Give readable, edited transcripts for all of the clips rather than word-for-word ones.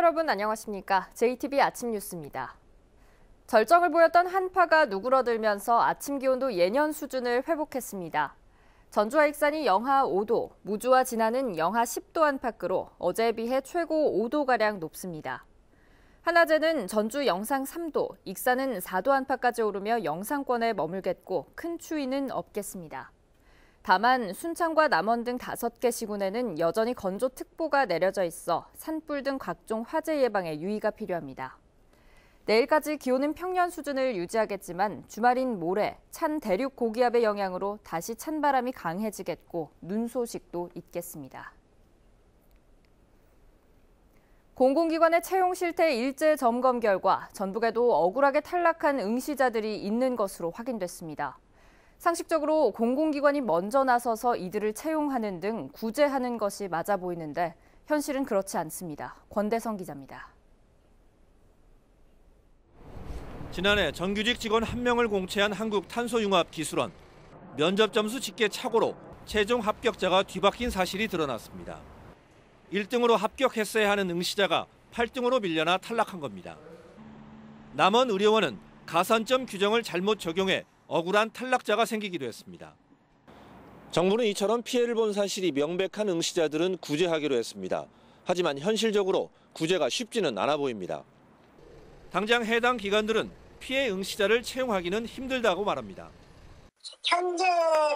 여러분 안녕하십니까? JTB 아침 뉴스입니다. 절정을 보였던 한파가 누그러들면서 아침 기온도 예년 수준을 회복했습니다. 전주와 익산이 영하 5도, 무주와 진안은 영하 10도 안팎으로 어제에 비해 최고 5도가량 높습니다. 한낮에는 전주 영상 3도, 익산은 4도 안팎까지 오르며 영상권에 머물겠고 큰 추위는 없겠습니다. 다만 순창과 남원 등 5개 시군에는 여전히 건조특보가 내려져 있어 산불 등 각종 화재 예방에 유의가 필요합니다. 내일까지 기온은 평년 수준을 유지하겠지만 주말인 모레 찬 대륙 고기압의 영향으로 다시 찬바람이 강해지겠고 눈 소식도 있겠습니다. 공공기관의 채용 실태 일제 점검 결과 전북에도 억울하게 탈락한 응시자들이 있는 것으로 확인됐습니다. 상식적으로 공공기관이 먼저 나서서 이들을 채용하는 등 구제하는 것이 맞아 보이는데 현실은 그렇지 않습니다. 권대성 기자입니다. 지난해 정규직 직원 1명을 공채한 한국탄소융합기술원. 면접 점수 집계 착오로 최종 합격자가 뒤바뀐 사실이 드러났습니다. 1등으로 합격했어야 하는 응시자가 8등으로 밀려나 탈락한 겁니다. 남원의료원은 가산점 규정을 잘못 적용해 억울한 탈락자가 생기기도 했습니다. 정부는 이처럼 피해를 본 사실이 명백한 응시자들은 구제하기로 했습니다. 하지만 현실적으로 구제가 쉽지는 않아 보입니다. 당장 해당 기관들은 피해 응시자를 채용하기는 힘들다고 말합니다. 현재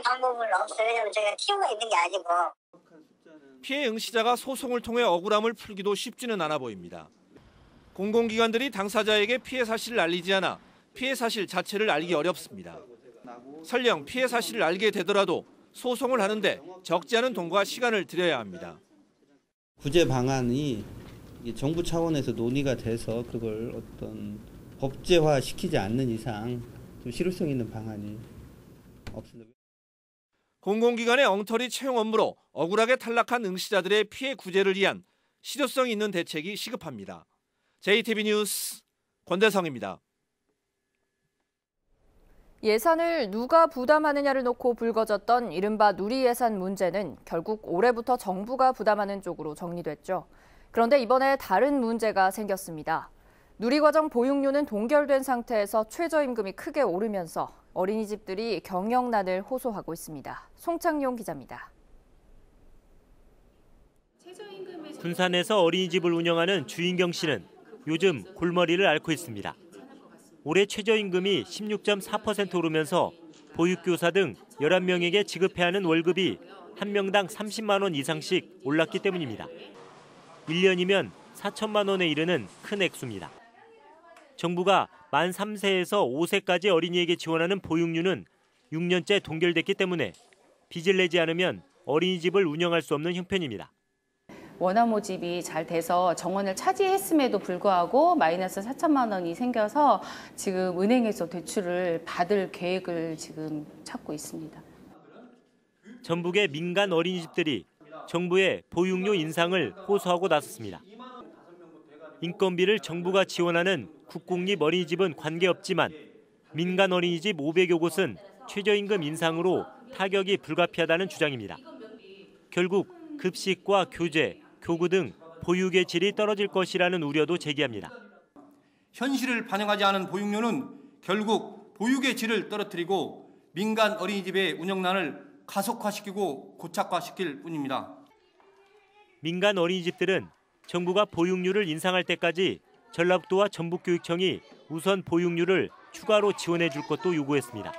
방법은 없어요. 왜냐하면 저희가 티오가 있는 게 아니고. 피해 응시자가 소송을 통해 억울함을 풀기도 쉽지는 않아 보입니다. 공공기관들이 당사자에게 피해 사실을 알리지 않아 피해 사실 자체를 알기 어렵습니다. 설령 피해 사실을 알게 되더라도 소송을 하는데 적지 않은 돈과 시간을 들여야 합니다. 구제 방안이 정부 차원에서 논의가 돼서 그걸 어떤 법제화 시키지 않는 이상 좀 실효성 있는 방안이 없습니다. 공공기관의 엉터리 채용 업무로 억울하게 탈락한 응시자들의 피해 구제를 위한 실효성 있는 대책이 시급합니다. JTB 뉴스 권대성입니다. 예산을 누가 부담하느냐를 놓고 불거졌던 이른바 누리예산 문제는 결국 올해부터 정부가 부담하는 쪽으로 정리됐죠. 그런데 이번에 다른 문제가 생겼습니다. 누리과정 보육료는 동결된 상태에서 최저임금이 크게 오르면서 어린이집들이 경영난을 호소하고 있습니다. 송창용 기자입니다. 군산에서 어린이집을 운영하는 주인경 씨는 요즘 골머리를 앓고 있습니다. 올해 최저임금이 16.4% 오르면서 보육교사 등 11명에게 지급해야 하는 월급이 한 명당 30만 원 이상씩 올랐기 때문입니다. 1년이면 4천만 원에 이르는 큰 액수입니다. 정부가 만 3세에서 5세까지 어린이에게 지원하는 보육료는 6년째 동결됐기 때문에 빚을 내지 않으면 어린이집을 운영할 수 없는 형편입니다. 원화 모집이 잘 돼서 정원을 차지했음에도 불구하고 마이너스 4천만 원이 생겨서 지금 은행에서 대출을 받을 계획을 지금 찾고 있습니다. 전북의 민간 어린이집들이 정부의 보육료 인상을 호소하고 나섰습니다. 인건비를 정부가 지원하는 국공립 어린이집은 관계없지만 민간 어린이집 500여 곳은 최저임금 인상으로 타격이 불가피하다는 주장입니다. 결국 급식과 교재, 교구 등 보육의 질이 떨어질 것이라는 우려도 제기합니다. 현실을 반영하지 않은 보육료는 결국 보육의 질을 떨어뜨리고 민간 어린이집의 운영난을 가속화시키고 고착화시킬 뿐입니다. 민간 어린이집들은 정부가 보육료를 인상할 때까지 전라북도와 전북교육청이 우선 보육료를 추가로 지원해 줄 것도 요구했습니다.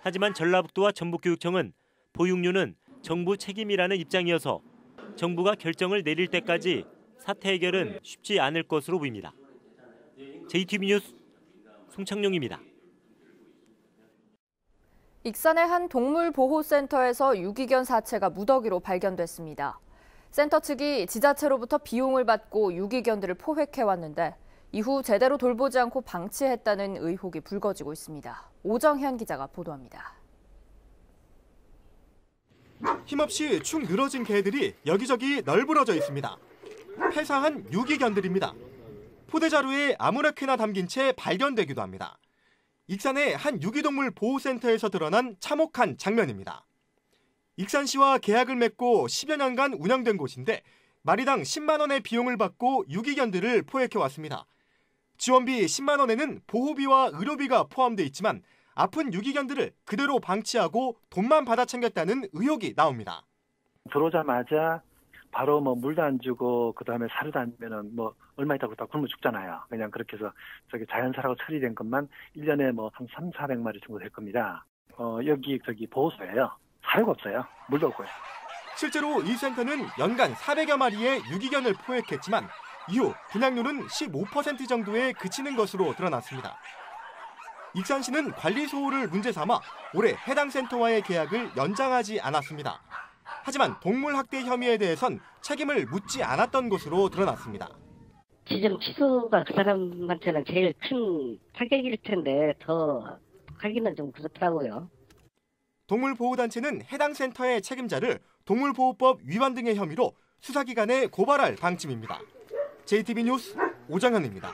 하지만 전라북도와 전북교육청은 보육료는 정부 책임이라는 입장이어서 정부가 결정을 내릴 때까지 사태 해결은 쉽지 않을 것으로 보입니다. JTB 뉴스 송창용입니다. 익산의 한 동물보호센터에서 유기견 사체가 무더기로 발견됐습니다. 센터 측이 지자체로부터 비용을 받고 유기견들을 포획해왔는데 이후 제대로 돌보지 않고 방치했다는 의혹이 불거지고 있습니다. 오정현 기자가 보도합니다. 힘없이 축 늘어진 개들이 여기저기 널브러져 있습니다. 폐사한 유기견들입니다. 포대자루에 아무렇게나 담긴 채 발견되기도 합니다. 익산의 한 유기동물 보호센터에서 드러난 참혹한 장면입니다. 익산시와 계약을 맺고 10여 년간 운영된 곳인데 마리당 10만 원의 비용을 받고 유기견들을 포획해왔습니다. 지원비 10만 원에는 보호비와 의료비가 포함돼 있지만 아픈 유기견들을 그대로 방치하고 돈만 받아 챙겼다는 의혹이 나옵니다. 들어오자마자 바로 물도 안 주고 그다음에 사료도 안 주면은 얼마 있다고 다 굶어 죽잖아요. 그냥 그렇게 해서 자연사라고 처리된 것만 1년에 한 300~400마리 정도 될 겁니다. 여기 보호소예요. 사료가 없어요. 물도 없고요. 실제로 이 센터는 연간 400여 마리의 유기견을 포획했지만 이후 분양률은 15% 정도에 그치는 것으로 드러났습니다. 익산시는 관리 소홀을 문제 삼아 올해 해당 센터와의 계약을 연장하지 않았습니다. 하지만 동물 학대 혐의에 대해선 책임을 묻지 않았던 것으로 드러났습니다. 지정 취소가 그 사람한테는 제일 큰 타격일 텐데 더 하기는 좀 그렇더라고요. 동물보호단체는 해당 센터의 책임자를 동물보호법 위반 등의 혐의로 수사기관에 고발할 방침입니다. JTB 뉴스 오정현입니다.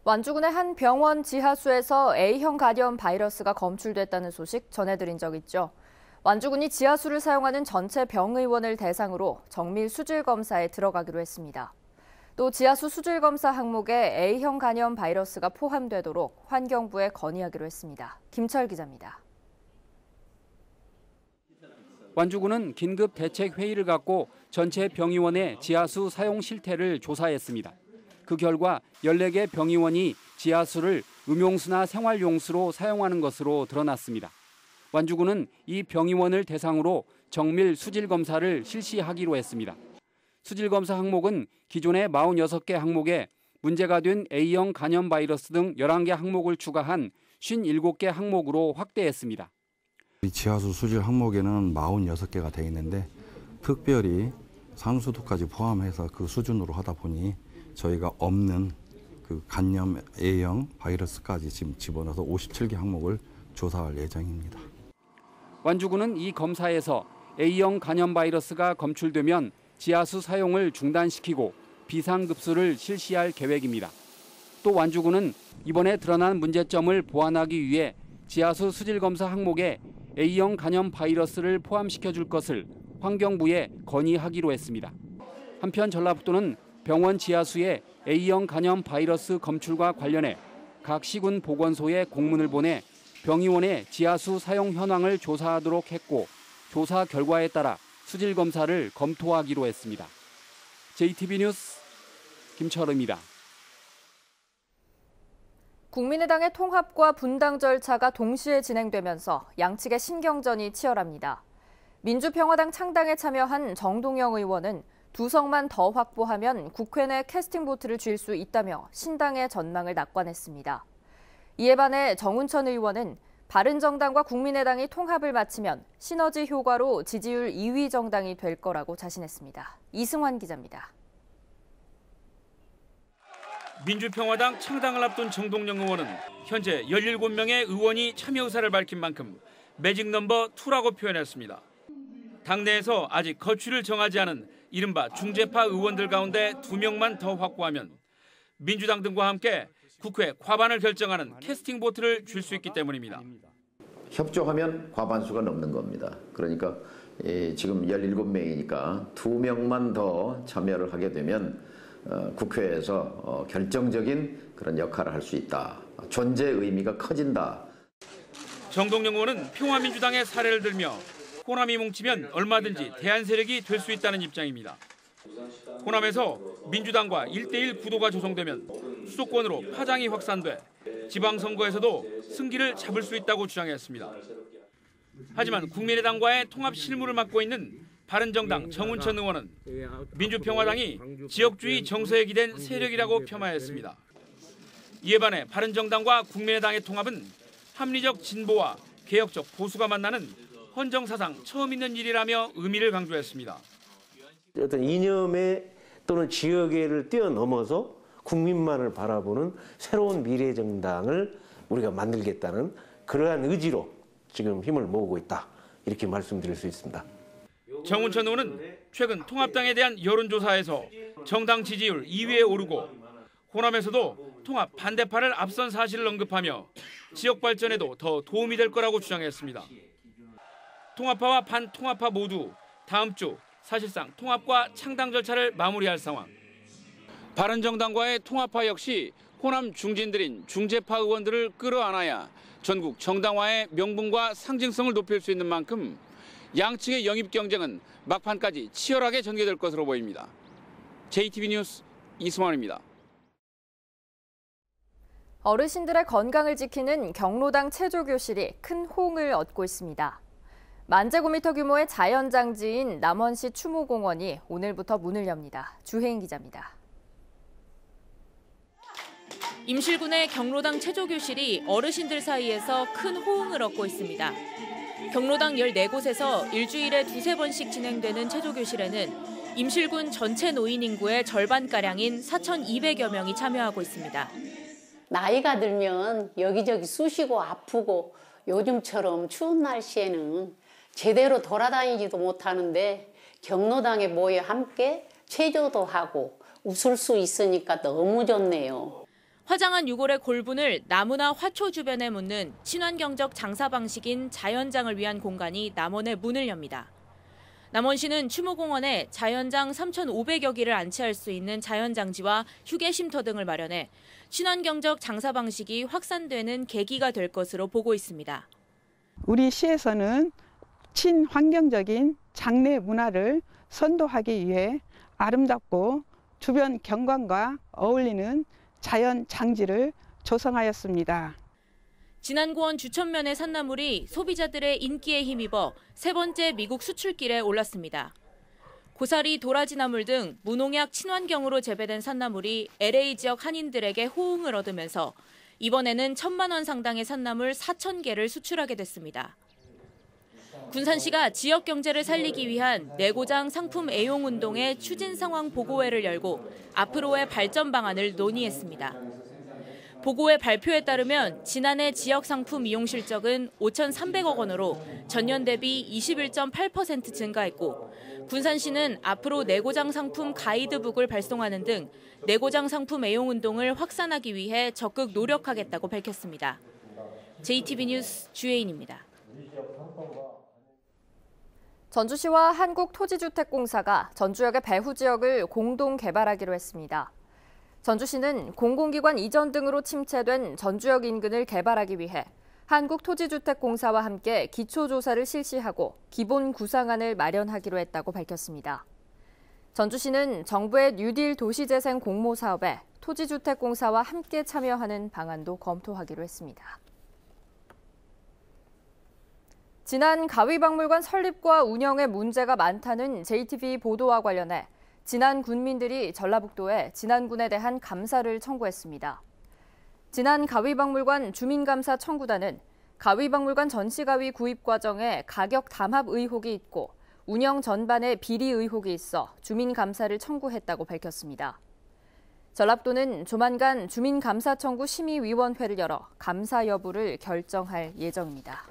완주군의 한 병원 지하수에서 A형 간염 바이러스가 검출됐다는 소식 전해드린 적 있죠. 완주군이 지하수를 사용하는 전체 병의원을 대상으로 정밀 수질 검사에 들어가기로 했습니다. 또 지하수 수질 검사 항목에 A형 간염 바이러스가 포함되도록 환경부에 건의하기로 했습니다. 김철 기자입니다. 완주군은 긴급 대책 회의를 갖고 전체 병의원의 지하수 사용 실태를 조사했습니다. 그 결과 14개 병의원이 지하수를 음용수나 생활용수로 사용하는 것으로 드러났습니다. 완주군은 이 병의원을 대상으로 정밀 수질 검사를 실시하기로 했습니다. 수질 검사 항목은 기존의 46개 항목에 문제가 된 A형 간염 바이러스 등 11개 항목을 추가한 57개 항목으로 확대했습니다. 이 지하수 수질 항목에는 46개가 되어 있는데 특별히 산수도까지 포함해서 그 수준으로 하다 보니 저희가 없는 그 간염 A형 바이러스까지 지금 집어넣어서 57개 항목을 조사할 예정입니다. 완주군은 이 검사에서 A형 간염 바이러스가 검출되면 지하수 사용을 중단시키고 비상급수를 실시할 계획입니다. 또 완주군은 이번에 드러난 문제점을 보완하기 위해 지하수 수질 검사 항목에 A형 간염 바이러스를 포함시켜 줄 것을 환경부에 건의하기로 했습니다. 한편 전라북도는 병원 지하수에 A형 간염 바이러스 검출과 관련해 각 시군 보건소에 공문을 보내 병의원의 지하수 사용 현황을 조사하도록 했고 조사 결과에 따라 수질 검사를 검토하기로 했습니다. JTB 뉴스 김철우입니다. 국민의당의 통합과 분당 절차가 동시에 진행되면서 양측의 신경전이 치열합니다. 민주평화당 창당에 참여한 정동영 의원은 2석만 더 확보하면 국회 내 캐스팅보트를 쥘 수 있다며 신당의 전망을 낙관했습니다. 이에 반해 정운천 의원은 바른정당과 국민의당이 통합을 마치면 시너지 효과로 지지율 2위 정당이 될 거라고 자신했습니다. 이승환 기자입니다. 민주평화당 창당을 앞둔 정동영 의원은 현재 17명의 의원이 참여 의사를 밝힌 만큼 매직 넘버 2라고 표현했습니다. 당내에서 아직 거취를 정하지 않은 이른바 중재파 의원들 가운데 2명만 더 확보하면 민주당 등과 함께 국회 과반을 결정하는 캐스팅 보트를 줄 수 있기 때문입니다. 협조하면 과반수가 넘는 겁니다. 그러니까 지금 17명이니까 2명만 더 참여를 하게 되면 국회에서 결정적인 그런 역할을 할 수 있다. 존재의 의미가 커진다. 정동영 의원은 평화민주당의 사례를 들며 호남이 뭉치면 얼마든지 대안 세력이 될 수 있다는 입장입니다. 호남에서 민주당과 1대1 구도가 조성되면 수도권으로 파장이 확산돼 지방선거에서도 승기를 잡을 수 있다고 주장했습니다. 하지만 국민의당과의 통합 실무를 맡고 있는 바른정당 정운천 의원은 민주평화당이 지역주의 정서에 기댄 세력이라고 폄하했습니다. 이에 반해 바른정당과 국민의당의 통합은 합리적 진보와 개혁적 보수가 만나는 헌정사상 처음 있는 일이라며 의미를 강조했습니다. 어떤 이념의 또는 지역애를 뛰어넘어서 국민만을 바라보는 새로운 미래정당을 우리가 만들겠다는 그러한 의지로 지금 힘을 모으고 있다. 이렇게 말씀드릴 수 있습니다. 정운천 의원은 최근 통합당에 대한 여론조사에서 정당 지지율 2위에 오르고 호남에서도 통합 반대파를 앞선 사실을 언급하며 지역 발전에도 더 도움이 될 거라고 주장했습니다. 통합파와 반통합파 모두 다음 주 사실상 통합과 창당 절차를 마무리할 상황. 바른정당과의 통합화 역시 호남 중진들인 중재파 의원들을 끌어안아야 전국 정당화의 명분과 상징성을 높일 수 있는 만큼 양측의 영입 경쟁은 막판까지 치열하게 전개될 것으로 보입니다. JTB 뉴스 이승환입니다. 어르신들의 건강을 지키는 경로당 체조교실이 큰 호응을 얻고 있습니다. 만 제곱미터 규모의 자연장지인 남원시 추모공원이 오늘부터 문을 엽니다. 주혜인 기자입니다. 임실군의 경로당 체조교실이 어르신들 사이에서 큰 호응을 얻고 있습니다. 경로당 14곳에서 일주일에 2-3번씩 진행되는 체조교실에는 임실군 전체 노인 인구의 절반가량인 4,200여 명이 참여하고 있습니다. 나이가 들면 여기저기 쑤시고 아프고 요즘처럼 추운 날씨에는 제대로 돌아다니지도 못하는데 경로당에 모여 함께 체조도 하고 웃을 수 있으니까 너무 좋네요. 화장한 유골의 골분을 나무나 화초 주변에 묻는 친환경적 장사 방식인 자연장을 위한 공간이 남원에 문을 엽니다. 남원시는 추모공원에 자연장 3,500여 기를 안치할 수 있는 자연장지와 휴게쉼터 등을 마련해 친환경적 장사 방식이 확산되는 계기가 될 것으로 보고 있습니다. 우리 시에서는 친환경적인 장례 문화를 선도하기 위해 아름답고 주변 경관과 어울리는 자연 장지를 조성하였습니다. 진안고원 주천면의 산나물이 소비자들의 인기에 힘입어 3번째 미국 수출길에 올랐습니다. 고사리, 도라지나물 등 무농약 친환경으로 재배된 산나물이 LA 지역 한인들에게 호응을 얻으면서 이번에는 1,000만 원 상당의 산나물 4,000개를 수출하게 됐습니다. 군산시가 지역 경제를 살리기 위한 내고장 상품 애용 운동의 추진 상황 보고회를 열고 앞으로의 발전 방안을 논의했습니다. 보고회 발표에 따르면 지난해 지역 상품 이용 실적은 5,300억 원으로 전년 대비 21.8% 증가했고 군산시는 앞으로 내고장 상품 가이드북을 발송하는 등 내고장 상품 애용 운동을 확산하기 위해 적극 노력하겠다고 밝혔습니다. JTB 뉴스 주혜인입니다. 전주시와 한국토지주택공사가 전주역의 배후 지역을 공동 개발하기로 했습니다. 전주시는 공공기관 이전 등으로 침체된 전주역 인근을 개발하기 위해 한국토지주택공사와 함께 기초조사를 실시하고 기본 구상안을 마련하기로 했다고 밝혔습니다. 전주시는 정부의 뉴딜 도시재생 공모 사업에 토지주택공사와 함께 참여하는 방안도 검토하기로 했습니다. 지난 가위박물관 설립과 운영에 문제가 많다는 JTBC 보도와 관련해 진안 군민들이 전라북도에 진안군에 대한 감사를 청구했습니다. 진안 가위박물관 주민감사 청구단은 가위박물관 전시가위 구입 과정에 가격 담합 의혹이 있고 운영 전반에 비리 의혹이 있어 주민감사를 청구했다고 밝혔습니다. 전라북도는 조만간 주민감사 청구 심의위원회를 열어 감사 여부를 결정할 예정입니다.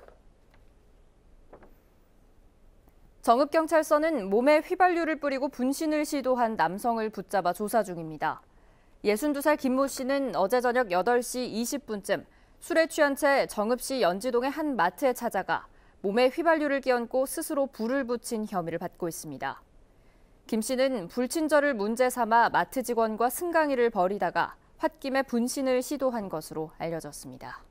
정읍경찰서는 몸에 휘발유를 뿌리고 분신을 시도한 남성을 붙잡아 조사 중입니다. 62살 김모 씨는 어제 저녁 8시 20분쯤 술에 취한 채 정읍시 연지동의 한 마트에 찾아가 몸에 휘발유를 끼얹고 스스로 불을 붙인 혐의를 받고 있습니다. 김 씨는 불친절을 문제 삼아 마트 직원과 승강이를 벌이다가 홧김에 분신을 시도한 것으로 알려졌습니다.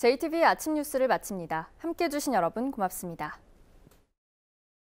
JTBC 아침 뉴스를 마칩니다. 함께해 주신 여러분 고맙습니다.